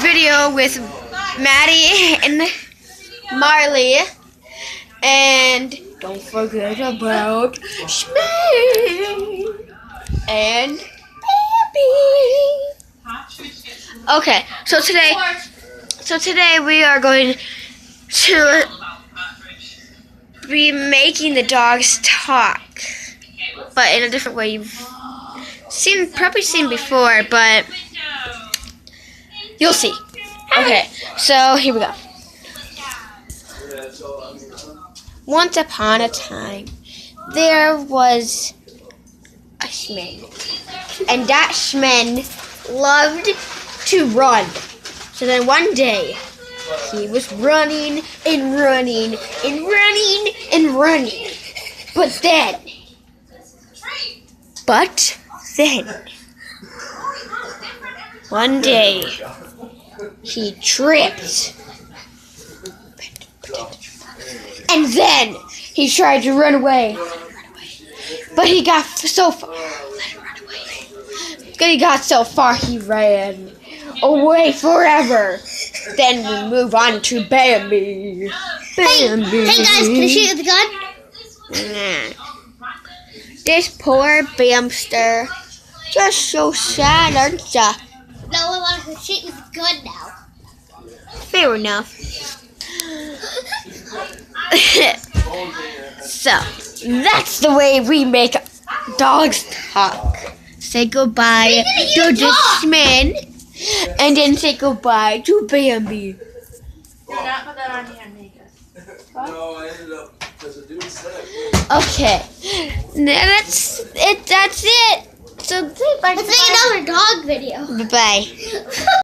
video with Maddie and Marley. And don't forget about Schmee and Baby. Okay, so today we are going to be making the dogs talk, but in a different way. You've probably seen before, but you'll see. Okay, so here we go. Once upon a time, there was a Schmee, and that Schmee loved to run. So then one day, he was running and running and running and running. But then, one day, he tripped. And then, he tried to run away. But he got so far. He got so far, he ran away forever. Then we move on to Bambi. Bambi. Hey guys, can I shoot you with a gun? This poor Bamster. Just so sad, aren't ya? No, I want to shoot you with a gun now. Fair enough. So, that's the way we make dogs talk. Say goodbye to the Schmee, and then say goodbye to Bambi. Do not put that on your hand, make us. No, I ended up because the dude said. Okay, now that's it. So, Let's make another dog video. Bye.